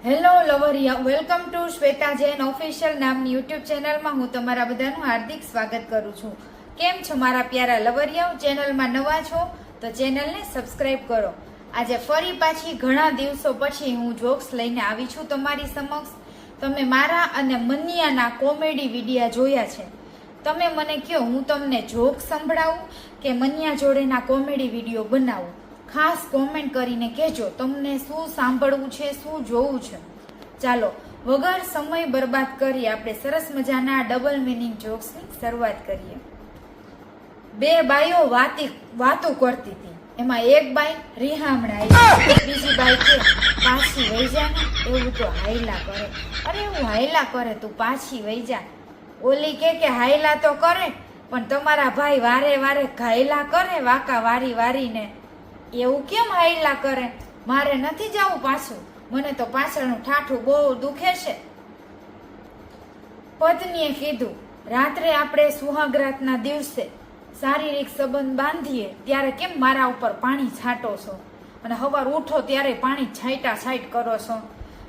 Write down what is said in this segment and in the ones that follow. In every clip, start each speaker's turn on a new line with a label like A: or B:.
A: Hello લવરિયા, welcome to Shweta Jain official નામની YouTube ચેનલમાં હું તમારા બધાનું હાર્દિક સ્વાગત કરું છું. કેમ છો મારા પ્યારા લવરિયાઓ? ચેનલમાં નવા છો તો ચેનલને સબસ્ક્રાઇબ કરો. આજે ફરી પાછી ઘણા દિવસો પછી હું જોક્સ લઈને આવી છું તમારી સમક્ષ. તમે મારા અને મનિયાના કોમેડી વિડીયા જોયા છે. તમે મને કહો, હું તમને જોક સંભળાવું કે મનિયા જોડેના કોમેડી વિડીયો બનાવું? ખાસ કોમેન્ટ કરીને કહેજો તમને શું સાંભળવું છે, શું જોવું છે. ચાલો વગર સમય બરબાદ કરી આપણે સરસ મજાના ડબલ મીનિંગ જોક્સની શરૂઆત કરીએ. બે બાઈઓ વાતો કરતી હતી. એમાં એક બાઈ રીહામણા આવી, બીજી બાઈ કે પાછી વહી જા ને, એવું તો હાયલા કરે. અરે એવું હાયલા કરે, તું પાછી વહી જા. ઓલી કે હાયલા તો કરે, પણ તમારા ભાઈ વારે વારે ઘાયલા કરે વાકા વારી વારીને. એવું કેમ હાયલા કરે? મારે નથી જવું પાછું, મને તો પાછળનું ઠાઠું બહુ દુખે છે. પત્નીએ કીધું, રાત્રે આપણે સુહાગરાતના દિવસે શારીરિક સંબંધ બાંધીએ ત્યારે કેમ મારા ઉપર પાણી છાંટો છો, અને સવાર ઉઠો ત્યારે પાણી છાંટા છાંટ કરો છો?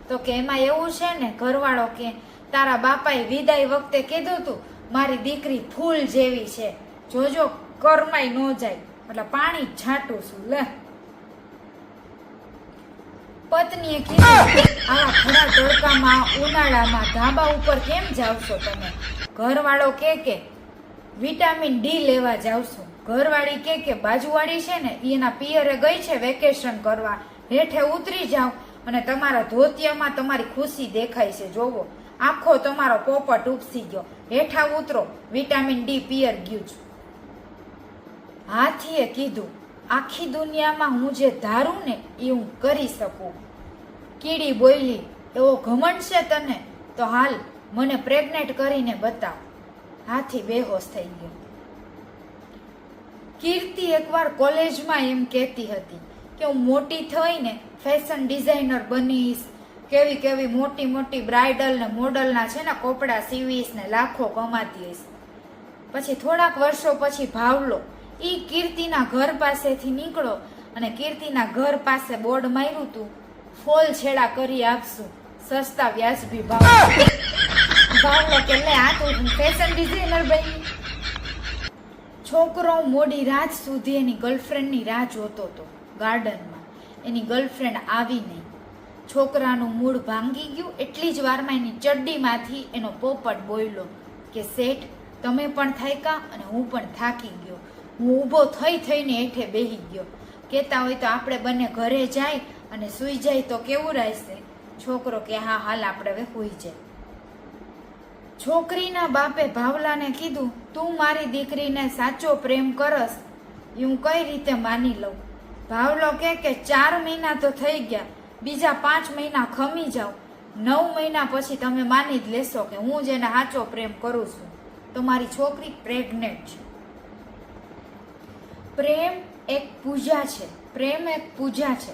A: તો કે એમાં એવું છે ને ઘરવાળો કે તારા બાપાએ વિદાય વખતે કીધું તું મારી દીકરી ફૂલ જેવી છે, જોજો કરમાઈ ન જાય, એટલે પાણી છાંટું છું. લે. પત્નીએ કીધું, આવા ખરા તડકામાં ઉનાળામાં ધાબા ઉપર કેમ જાવશો તમે? ઘરવાળો કે વિટામિન ડી લેવા જાવશો. ઘરવાળી કે બાજુવાળી છે ને એના પિયરે ગઈ છે વેકેશન કરવા, હેઠે ઉતરી જાવ અને તમારા ધોતિયામાં તમારી ખુશી દેખાય છે. જોવો આખો તમારો પોપટ ઉપસી ગયો, હેઠા ઉતરો, વિટામિન ડી પિયર ગયું છે. હાથીએ કીધું, આખી દુનિયામાં હું જે ધારું ને એ હું કરી શકું. કીડી બોલી, એવો ઘમંડ છે તને? તો હાલ મને પ્રેગ્નેન્ટ કરીને બતાવ. હાથી બેહોશ થઈ ગયો. કીર્તિ એકવાર કોલેજમાં એમ કહેતી હતી કે હું મોટી થઈને ફેશન ડિઝાઇનર બનીશ, કેવી કેવી મોટી મોટી બ્રાઇડલ ને મોડલના છે ને કપડા સીવીશ ને લાખો કમાતી હઈશ. પછી થોડાક વર્ષો પછી ભાવલો ઈ કીર્તિના ઘર પાસેથી નીકળો અને કીર્તિના ઘર પાસે બોર્ડ માર્યું તું, ફોલ છેડા કરી આપશું, સસ્તા વ્યાજબી ભાવ. ભાવલો કે લે, આ તો ફેશન ડિઝાઇનર બની. છોકરો મોડી રાત સુધી એની ગર્લફ્રેન્ડની રાહ જોતો હતો ગાર્ડનમાં. એની ગર્લફ્રેન્ડ આવી નહીં. છોકરાનું મૂડ ભાંગી ગયું. એટલી જ વારમાં એની ચડ્ડીમાંથી એનો પોપટ બોલ્યો કે શેઠ, તમે પણ થાક્યા અને હું પણ થાકી ગયો. હું ઊભો થઈને હેઠે બેહી ગયો. કહેતા હોય તો આપણે બંને ઘરે જાય અને સૂઈ જાય તો કેવું રહેશે? છોકરો કે હા હાલ આપણે હવે સૂઈ જાય. છોકરીના બાપે ભાવલાને કીધું, તું મારી દીકરીને સાચો પ્રેમ કરસ એ હું કઈ રીતે માની લઉં? ભાવલો કે 4 મહિના તો થઈ ગયા, બીજા 5 મહિના ખમી જાઓ, 9 મહિના પછી તમે માની જ લેશો કે હું જેને સાચો પ્રેમ કરું છું. તો મારી છોકરી પ્રેગ્નેન્ટ છે. પ્રેમ એક પૂજા છે. પ્રેમ એક પૂજા છે,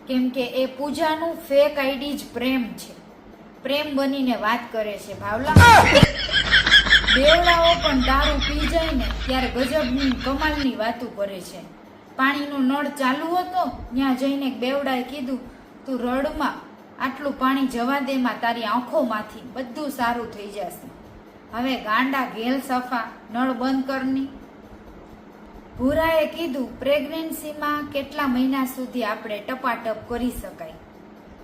A: કેમ કે એ પૂજાનું ફેક આઈડી જ પ્રેમ છે. પ્રેમ બનીને વાત કરે છે. ભાવલા, બેવડાઓ પણ દારૂ પી જાય ને ત્યારે ગજબની કમાલની વાતો કરે છે. પાણીનો નળ ચાલુ હતો, ત્યાં જઈને બેવડાએ કીધું, તું રડમાં, આટલું પાણી જવા દેમાં, તારી આંખોમાંથી બધું સારું થઈ જશે. હવે ગાંડા ઘેલ સફા, નળ બંધ કરની. ભૂરાએ કીધું, પ્રેગ્નન્સીમાં કેટલા મહિના સુધી આપણે ટપાટપ કરી શકાય?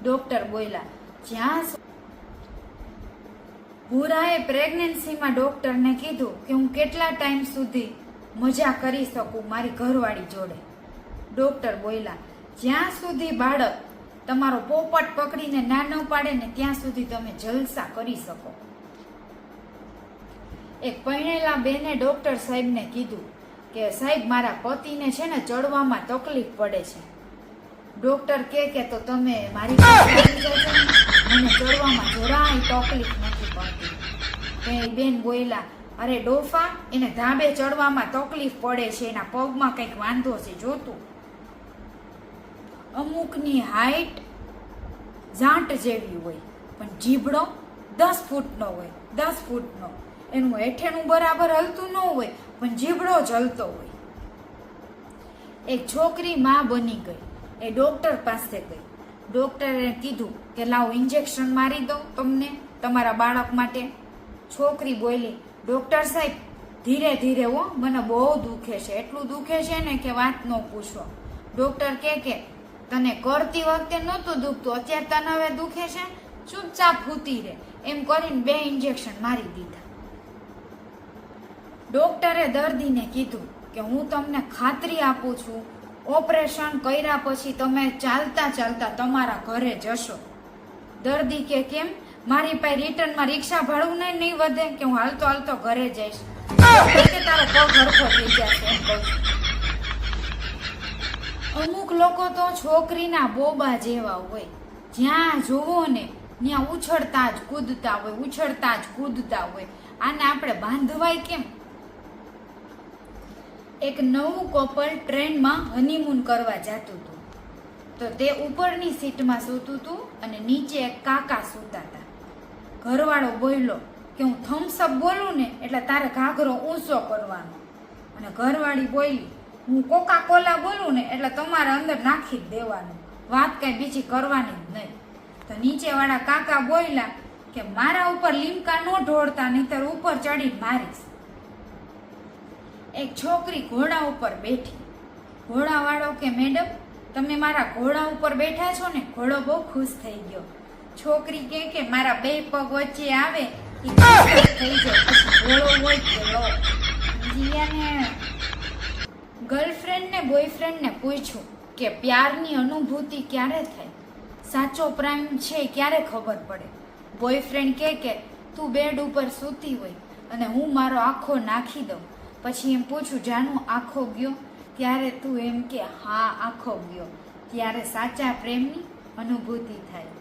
A: ડોક્ટર બોલ્યા, ભૂરાએ પ્રેગ્નન્સીમાં ડોક્ટરને કીધું કે હું કેટલા ટાઈમ સુધી મજા કરી શકું મારી ઘરવાળી જોડે? ડોક્ટર બોલ્યા, જ્યાં સુધી બાળક તમારો પોપટ પકડીને ના ન પાડે ને ત્યાં સુધી તમે જલસા કરી શકો. એક પરણેલા બેને ડોક્ટર સાહેબને કીધું કે સાહેબ, મારા પતિને છે ને ચડવામાં તકલીફ પડે છે. ડોક્ટર કે તો તમે મારી પાસે આવી જજો, મને ચડવામાં જરાય તકલીફ નથી પડતી. એ બેન બોલ્યા, અરે ડોફા, એને ધાબે ચડવામાં તકલીફ પડે છે, એના પગમાં કંઈક વાંધો છે, જોતું. અમુકની હાઈટ ઝાંટ જેવી હોય પણ જીભડો 10 ફૂટનો હોય, 10 ફૂટનો. એનું હેઠેનું બરાબર હલતું ન હોય પણ જીભડો જ હલતો હોય. એક છોકરી માં બની ગઈ. એ ડોક્ટર પાસે ગઈ. ડોક્ટરે કીધું કે લાવ ઇન્જેક્શન મારી દઉં તમને તમારા બાળક માટે. છોકરી બોલી, ડોક્ટર સાહેબ ધીરે ધીરે હો, મને બહુ દુખે છે, એટલું દુખે છે ને કે વાત ન પૂછો. ડોક્ટર કે તને કરતી વખતે નહોતું દુખતું, અત્યારે તને હવે દુખે છે, ચૂપચાપ સૂતી રહે. એમ કરીને 2 ઇન્જેક્શન મારી દીધા. ડોક્ટરે દર્દીને કીધું કે હું તમને ખાતરી આપું છું, ઓપરેશન કર્યા પછી તમે ચાલતા ચાલતા તમારા ઘરે જશો. દર્દી કે કેમ? મારી પાસે રિટર્નમાં રિક્ષા ભાડું નહીં વધે કે હું હાલતો હાલતો ઘરે જઈશ. કે તારો પગ હરખો થઈ જશે એમ કહું છું. અમુક લોકો તો છોકરીના બોબા જેવા હોય, જ્યાં જોવો ને ત્યાં ઉછળતા જ કૂદતા હોય, ઉછળતા જ કૂદતા હોય. આને આપણે બાંધવાય કેમ? એક નવું કપલ ટ્રેનમાં હનીમૂન કરવા જતું હતું. તો તે ઉપરની સીટમાં સૂતું હતું અને નીચે એક કાકા સૂતા હતા. ઘરવાળો બોલ્યો કે હું થમ્સઅપ બોલું ને એટલે તારે ઘાઘરો ઊંચો કરવાનો. અને ઘરવાળી બોલી, હું કોકા કોલા બોલું ને એટલે તમારે અંદર નાખી જ દેવાનું, વાત કઈ બીજી કરવાની જ નહીં. તો નીચેવાળા કાકા બોલ્યા કે મારા ઉપર લીમકા ન ઢોળતા, નહીતર ઉપર ચડી મારીશ. એક છોકરી ઘોડા ઉપર બેઠી. ઘોડાવાળો કે મેડમ તમે મારા ઘોડા ઉપર બેઠા છો ને? ઘોડો બહુ ખુશ થઈ ગયો. છોકરી કે મારા 2 પગ વચ્ચે આવે એ થઈ જાય, પછી ઘોડો હોય કે લો. જીયાને ગર્લફ્રેન્ડ ને બોયફ્રેન્ડ ને પૂછ્યું કે પ્યારની અનુભૂતિ ક્યારે થાય, સાચો પ્રેમ છે ક્યારે ખબર પડે? બોયફ્રેન્ડ કે તું બેડ ઉપર સૂતી હોય અને હું મારો આખો નાખી દઉં, પછી એમ પૂછું જાનું આખો ગયો? ત્યારે તું એમ કે હા આખો ગયો. ત્યારે સાચા પ્રેમની અનુભૂતિ થાય.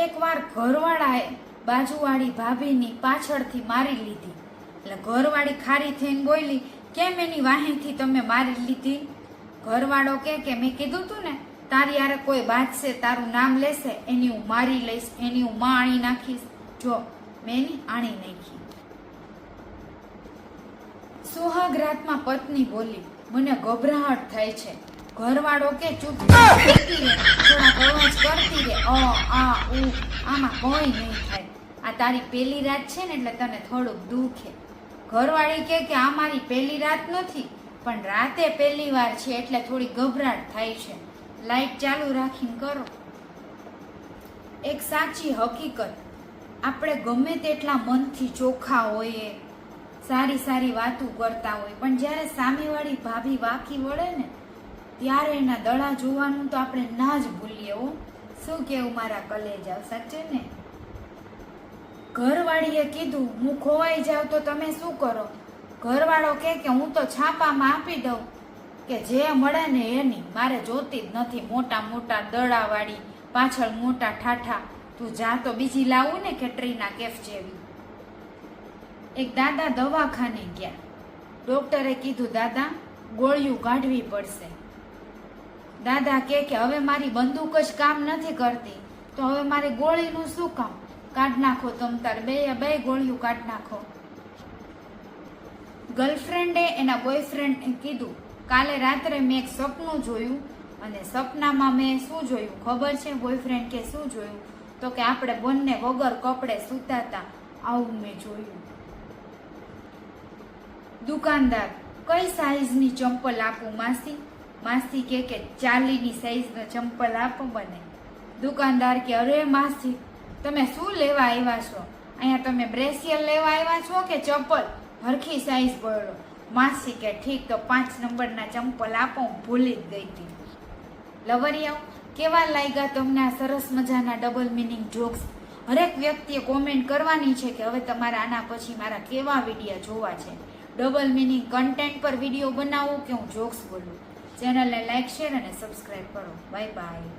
A: એકવાર ઘરવાળાએ બાજુવાળી ભાભીની પાછળથી મારી લીધી. એટલે ઘરવાળી ખારી થઈને બોલી, કેમ એની વાહેથી તમે મારી લીધી? ઘરવાળો કે મેં કીધું તું ને તારી યારે કોઈ બાજશે, તારું નામ લેશે, એની હું મારી લઈશ, એની હું માં આણી નાખીશ. જો મેં એની આણી નાખી. સુહાગ રાતમાં પત્ની બોલી, મને ગભરાહટ થાય છે. ઘરવાળો કે ચૂપ કરતી રે, થોડાક અવાજ કરતી રે, આમાં કોઈ નહીં થાય, આ તારી પહેલી રાત છે ને એટલે તને થોડુંક દુખે. ઘરવાળી કે આ મારી પહેલી રાત નથી, પણ રાતે પહેલી વાર છે એટલે થોડી ગભરાટ થાય છે, લાઈટ ચાલુ રાખીને કરો. એક સાચી હકીકત, આપણે ગમે તેટલા મનથી ચોખ્ખા હોઈએ, સારી સારી વાતો કરતા હોય, પણ જ્યારે સામેવાળી ભાભી વાકી વળે ને ત્યારે એના દડા જોવાનું તો આપણે ના જ ભૂલીએ. હો શું કેવું મારા કલેજા, સાચે ને? ઘરવાળીએ કીધું હું ખોવાઈ જાઉં તો તમે શું કરો? ઘરવાળો કે હું તો છાપામાં આપી દઉં, કે જે મળે ને એની મારે જોતી જ નથી, મોટા મોટા દડાવાળી, પાછળ મોટા ઠાઠા. તું જા તો બીજી લાવું ને કેટરીના કેફ જેવી. એક દાદા દવાખાને ગયા. ડોક્ટરે કીધું દાદા ગોળીઓ કાઢવી પડશે. દાદા કે હવે મારી બંદૂક જ કામ નથી કરતી, તો હવે મારી ગોળીનું શું કામ? કાઢ નાખો તમ તાર બે ગોળીઓ કાઢ નાખો. ગર્લફ્રેન્ડે એના બોયફ્રેન્ડને કીધું કાલે રાત્રે મેં એક સપનું જોયું, અને સપનામાં મેં શું જોયું ખબર છે? બોયફ્રેન્ડ કે શું જોયું? તો કે આપણે બંને વગર કપડે સૂતા હતા, આવું મેં જોયું. દુકાનદાર, કઈ સાઈઝની ચંપલ આપું માસી? માસી કે 40ની સાઈઝના ચંપલ આપો મને. દુકાનદાર કે અરે માસી તમે શું લેવા આવ્યા છો? અહીંયા તમે બ્રેસિયર લેવા આવ્યા છો કે ચપ્પલ? હરખી સાઈઝ બોલો. માસી કે ઠીક, તો 5 નંબરના ચંપલ આપો, હું ભૂલી જ ગઈ હતી. લવરિયાઓ, કેવા લાગ્યા તમને આ સરસ મજાના ડબલ મિનિંગ જોક્સ? હરેક વ્યક્તિએ કોમેન્ટ કરવાની છે કે હવે તમારે આના પછી મારા કેવા વિડીયો જોવા છે. ડબલ મિનિંગ કન્ટેન્ટ પર વિડીયો બનાવો કે હું જોક્સ બોલું? ચેનલને લાઈક, શેર અને સબસ્ક્રાઈબ કરો. Bye bye.